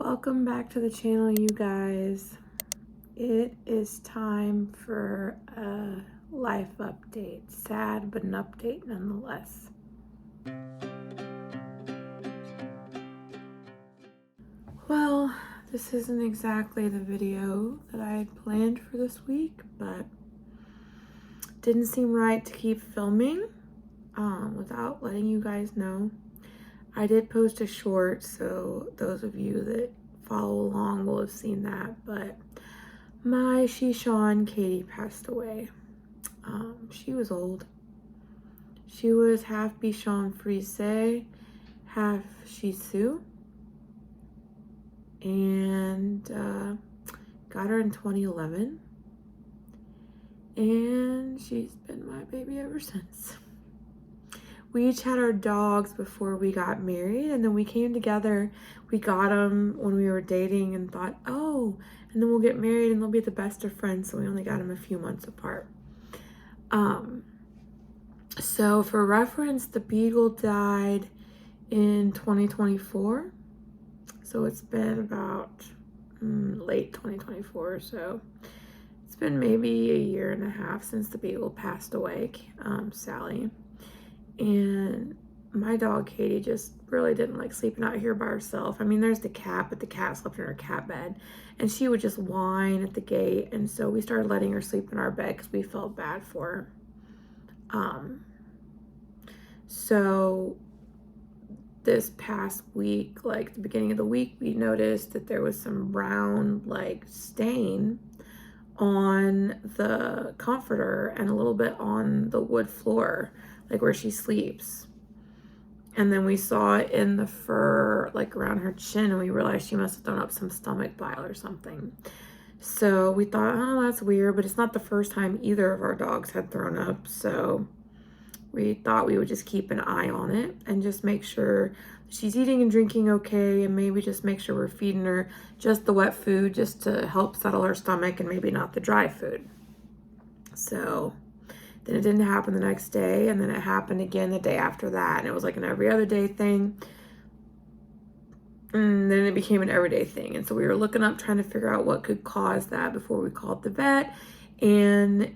Welcome back to the channel, you guys. It is time for a life update. Sad, but an update nonetheless. Well, this isn't exactly the video that I had planned for this week, but didn't seem right to keep filming without letting you guys know. I did post a short, so those of you that follow along will have seen that, but my Shishan Katie passed away. She was old. She was half Bichon Frise, half Shih Tzu, and got her in 2011, and she's been my baby ever since. We each had our dogs before we got married, and then we came together. We got them when we were dating and thought, oh, and then we'll get married and they'll be the best of friends, so we only got them a few months apart. So for reference, the Beagle died in 2024. So it's been about late 2024. So it's been maybe a year and a half since the Beagle passed away, Sally. And my dog, Katie, just really didn't like sleeping out here by herself. I mean, there's the cat, but the cat slept in her cat bed. And she would just whine at the gate. And so we started letting her sleep in our bed because we felt bad for her. So this past week, like the beginning of the week, we noticed that there was some brown like stain on the comforter and a little bit on the wood floor, like where she sleeps. And then we saw it in the fur, like around her chin, and we realized she must have thrown up some stomach bile or something. So we thought, oh, that's weird, but it's not the first time either of our dogs had thrown up. So we thought we would just keep an eye on it and just make sure she's eating and drinking okay, and maybe just make sure we're feeding her just the wet food just to help settle her stomach and maybe not the dry food. So then it didn't happen the next day, and then it happened again the day after that, and it was like an every other day thing. And then it became an everyday thing. And so we were looking up, trying to figure out what could cause that before we called the vet. And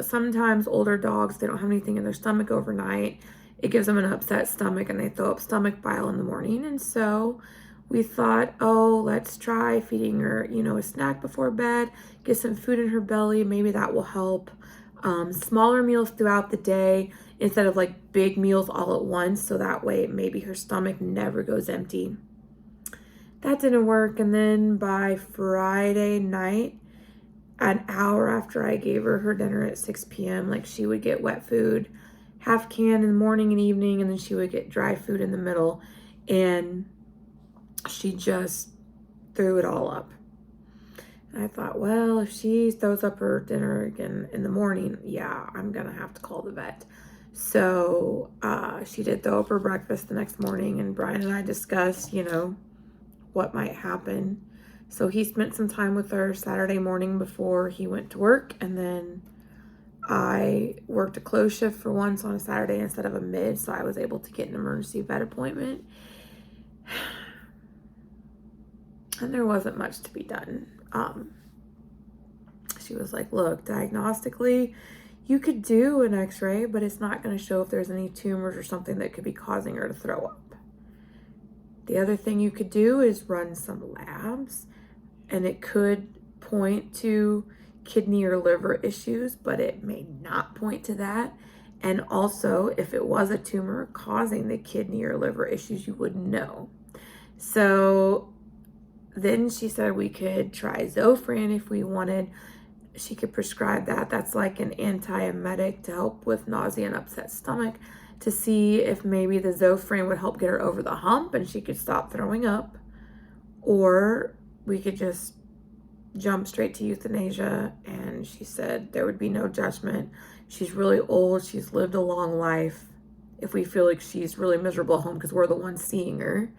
sometimes older dogs, they don't have anything in their stomach overnight. It gives them an upset stomach and they throw up stomach bile in the morning. And so we thought, oh, let's try feeding her, a snack before bed, get some food in her belly. Maybe that will help. Smaller meals throughout the day instead of like big meals all at once. So that way maybe her stomach never goes empty. That didn't work. And then by Friday night, an hour after I gave her dinner at 6 p.m., like she would get wet food, half can in the morning and evening, and then she would get dry food in the middle, and she just threw it all up. And I thought, well, if she throws up her dinner again in the morning, yeah, I'm gonna have to call the vet. So she did throw up her breakfast the next morning, and Brian and I discussed, what might happen. So he spent some time with her Saturday morning before he went to work, and then I worked a close shift for once on a Saturday instead of a mid, so I was able to get an emergency vet appointment. And there wasn't much to be done. She was like, look, diagnostically, you could do an x-ray, but it's not going to show if there's any tumors or something that could be causing her to throw up. The other thing you could do is run some labs, and it could point to kidney or liver issues, but it may not point to that. And also, if it was a tumor causing the kidney or liver issues, you wouldn't know. So then she said we could try Zofran if we wanted. She could prescribe that. That's like an antiemetic to help with nausea and upset stomach, to see if maybe the Zofran would help get her over the hump and she could stop throwing up. Or we could just jump straight to euthanasia. And she said there would be no judgment. She's really old. She's lived a long life. If we feel like she's really miserable at home because we're the ones seeing her,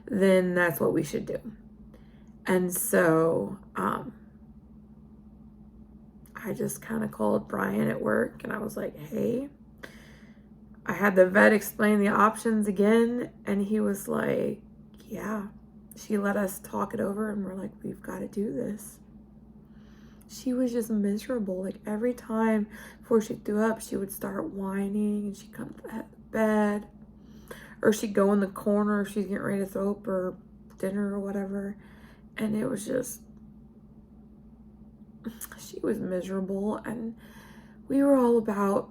then that's what we should do. And so I just kind of called Brian at work and I was like, hey, I had the vet explain the options again, and he was like, yeah, she let us talk it over, and we're like, we've got to do this. She was just miserable. Like, every time before she threw up, she would start whining, and she'd come to the bed, or she'd go in the corner if she's getting ready to throw up her dinner or whatever. And it was just, she was miserable. And we were all about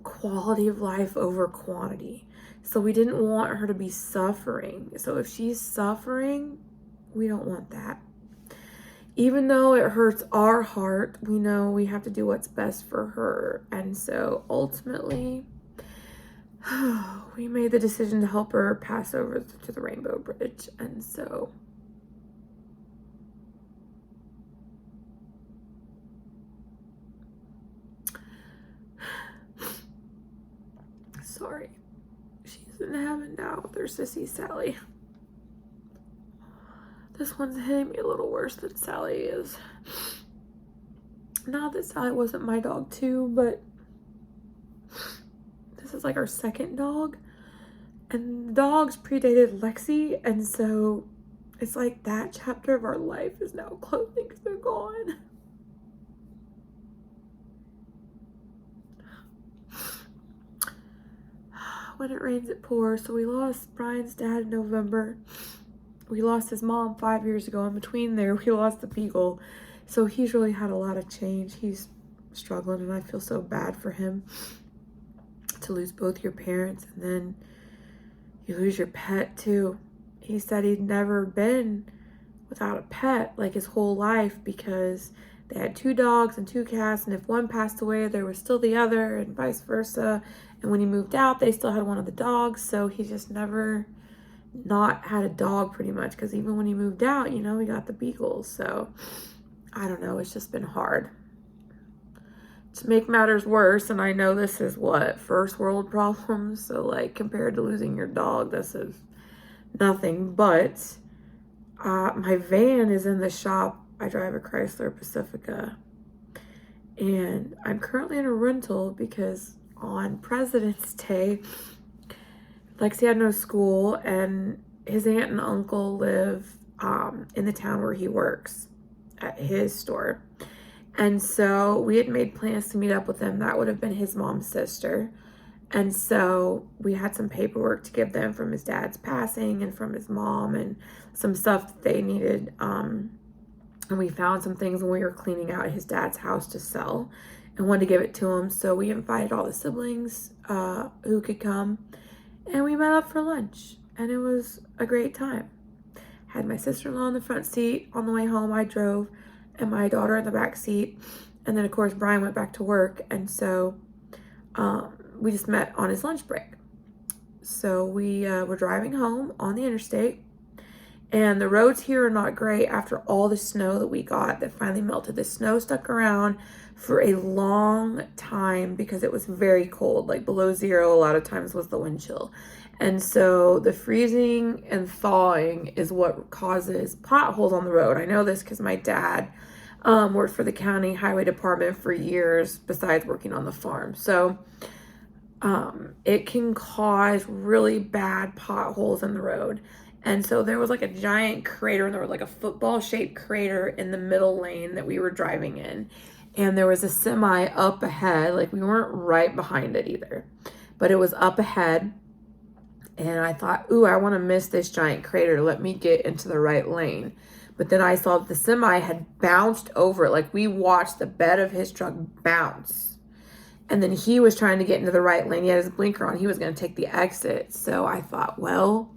quality of life over quantity. So we didn't want her to be suffering. So if she's suffering, we don't want that. Even though it hurts our heart, we know we have to do what's best for her. And so ultimately, we made the decision to help her pass over to the Rainbow Bridge. And so sorry, she's in heaven now with her sissy Sally. This one's hitting me a little worse than Sally is. Not that Sally wasn't my dog too, but this is like our second dog. And the dogs predated Lexi, and so it's like that chapter of our life is now closing because they're gone. When it rains, it pours. So we lost Brian's dad in November. We lost his mom 5 years ago. In between there, we lost the beagle. So he's really had a lot of change. He's struggling, and I feel so bad for him to lose both your parents, and then you lose your pet too. He said he'd never been without a pet like his whole life, because they had 2 dogs and 2 cats, and if one passed away, there was still the other, and vice versa. And when he moved out, they still had one of the dogs. So he just never not had a dog pretty much, because even when he moved out, you know, he got the beagles. So I don't know, it's just been hard. To make matters worse, and I know this is what, first world problems, so like compared to losing your dog, this is nothing. But my van is in the shop. I drive a Chrysler Pacifica, and I'm currently in a rental because on President's Day, Lexi had no school, and his aunt and uncle live in the town where he works at his store. And so we had made plans to meet up with them. That would have been his mom's sister. And so we had some paperwork to give them from his dad's passing and from his mom, and some stuff that they needed. And we found some things when we were cleaning out his dad's house to sell, and wanted to give it to him. So we invited all the siblings who could come, and we met up for lunch, and it was a great time. Had my sister-in-law in the front seat. On the way home, I drove, and my daughter in the back seat. And then, of course, Brian went back to work, and so we just met on his lunch break. So we were driving home on the interstate, and the roads here are not great after all the snow that we got that finally melted. The snow stuck around for a long time because it was very cold, like below zero a lot of times was the wind chill. And so the freezing and thawing is what causes potholes on the road. I know this because my dad worked for the county highway department for years besides working on the farm. So it can cause really bad potholes in the road. And so there was like a giant crater in the road, like a football shaped crater in the middle lane that we were driving in. And there was a semi up ahead, like we weren't right behind it either, but it was up ahead. And I thought, ooh, I want to miss this giant crater. Let me get into the right lane. But then I saw that the semi had bounced over it. Like we watched the bed of his truck bounce. And then he was trying to get into the right lane. He had his blinker on. He was going to take the exit. So I thought, well,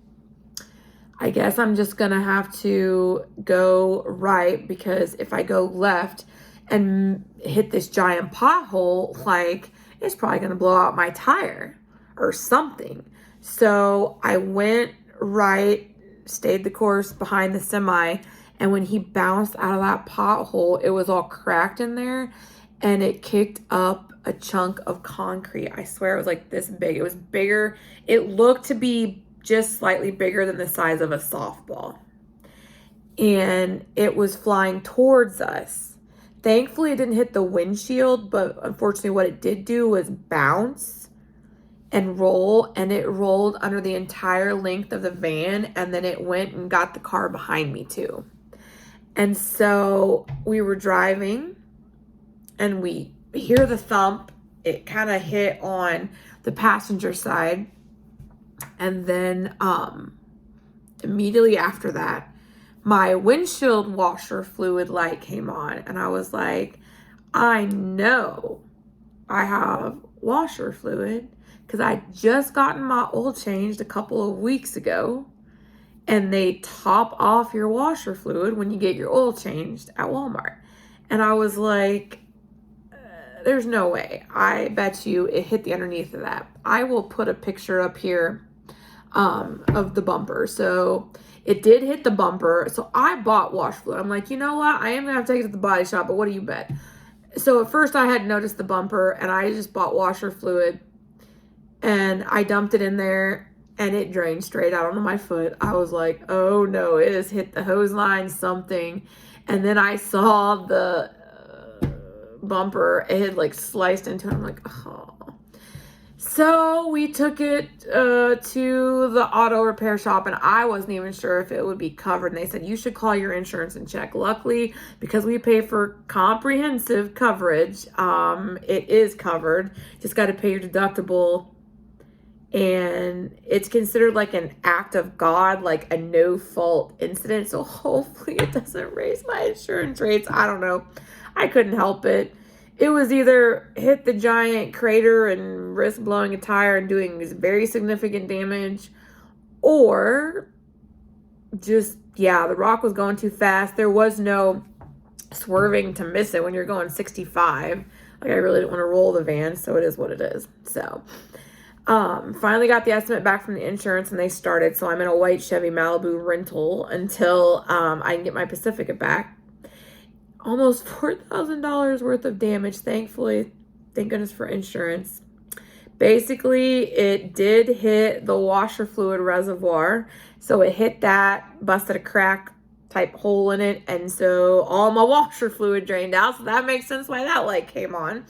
I guess I'm just going to have to go right, because if I go left and hit this giant pothole, like it's probably going to blow out my tire or something. So I went right, stayed the course behind the semi, and when he bounced out of that pothole, it was all cracked in there, and it kicked up a chunk of concrete. I swear it was like this big. It was bigger. It looked to be just slightly bigger than the size of a softball, and it was flying towards us. Thankfully, it didn't hit the windshield, but unfortunately what it did do was bounce and roll, and it rolled under the entire length of the van, and then it went and got the car behind me too. And so we were driving and we hear the thump. It kind of hit on the passenger side, and then immediately after that, my windshield washer fluid light came on, and I was like, I know I have washer fluid because I just gotten my oil changed a couple of weeks ago, and they top off your washer fluid when you get your oil changed at Walmart. And I was like, there's no way. I bet you it hit the underneath of that. I will put a picture up here of the bumper. So it did hit the bumper. So I bought wash fluid. I'm like, you know what? I am going to have to take it to the body shop, but what do you bet? So at first I had noticed the bumper, and I just bought washer fluid, and I dumped it in there, and it drained straight out onto my foot. I was like, oh no, it has hit the hose line, something. And then I saw the bumper. It had like sliced into it. I'm like, oh. So we took it to the auto repair shop, and I wasn't even sure if it would be covered. And they said, you should call your insurance and check. Luckily, because we pay for comprehensive coverage, it is covered. Just got to pay your deductible. And it's considered like an act of God, like a no-fault incident. So hopefully it doesn't raise my insurance rates. I don't know. I couldn't help it. It was either hit the giant crater and risk blowing a tire and doing this very significant damage, or just, yeah, the rock was going too fast. There was no swerving to miss it when you're going 65. Like, I really didn't want to roll the van, so it is what it is. So, finally got the estimate back from the insurance, and they started. So I'm in a white Chevy Malibu rental until I can get my Pacifica back. Almost $4,000 worth of damage, thankfully. Thank goodness for insurance. Basically, it did hit the washer fluid reservoir. So it hit that, busted a crack type hole in it. And so all my washer fluid drained out. So that makes sense why that light came on.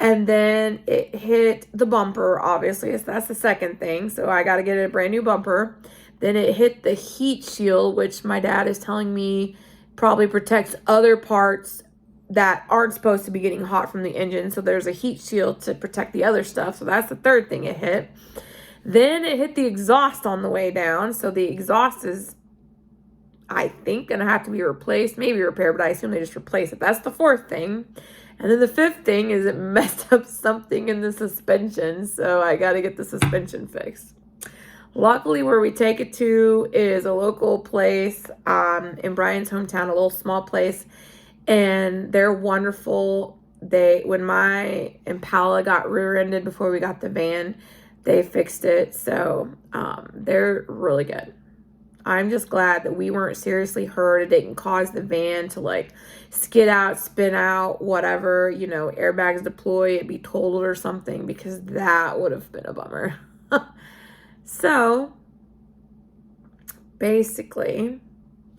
And then it hit the bumper, obviously. So that's the second thing. So I got to get a brand new bumper. Then it hit the heat shield, which my dad is telling me probably protects other parts that aren't supposed to be getting hot from the engine. So there's a heat shield to protect the other stuff. So that's the third thing it hit. Then it hit the exhaust on the way down. So the exhaust is, I think, going to have to be replaced, maybe repaired, but I assume they just replace it. That's the fourth thing. And then the fifth thing is it messed up something in the suspension. So I got to get the suspension fixed. Luckily, where we take it to is a local place in Brian's hometown, a little small place, and they're wonderful. When my Impala got rear-ended before we got the van, they fixed it, so they're really good. I'm just glad that we weren't seriously hurt. It didn't cause the van to like skid out, spin out, whatever, you know, airbags deploy, it be totaled or something, because that would have been a bummer. So, basically,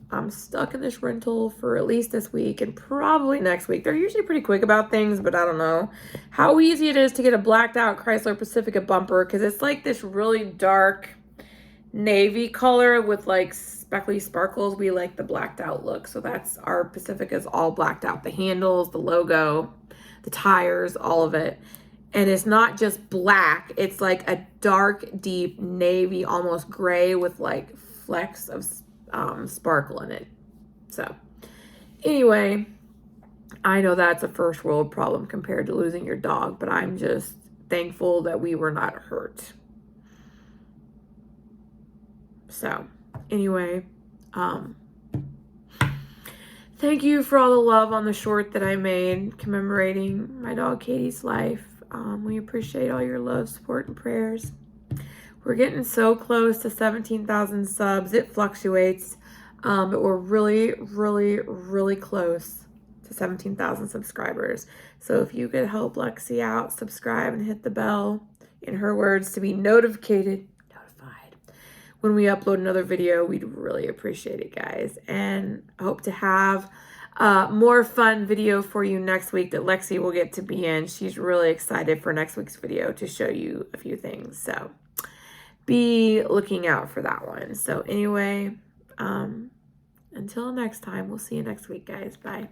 I'm stuck in this rental for at least this week and probably next week. They're usually pretty quick about things, but I don't know how easy it is to get a blacked out Chrysler Pacifica bumper, because it's like this really dark navy color with like speckly sparkles. We like the blacked out look. So that's our Pacifica's all blacked out. The handles, the logo, the tires, all of it. And it's not just black. It's like a dark, deep navy, almost gray with like flecks of sparkle in it. So anyway, I know that's a first world problem compared to losing your dog, but I'm just thankful that we were not hurt. So anyway, thank you for all the love on the short that I made commemorating my dog Katie's life. We appreciate all your love, support, and prayers. We're getting so close to 17,000 subs. It fluctuates, but we're really, really, really close to 17,000 subscribers. So if you could help Lexi out, subscribe and hit the bell, in her words, to be notified when we upload another video, we'd really appreciate it, guys. And I hope to have more fun video for you next week that Lexi will get to be in. She's really excited for next week's video to show you a few things. So be looking out for that one. So anyway, until next time, we'll see you next week, guys. Bye.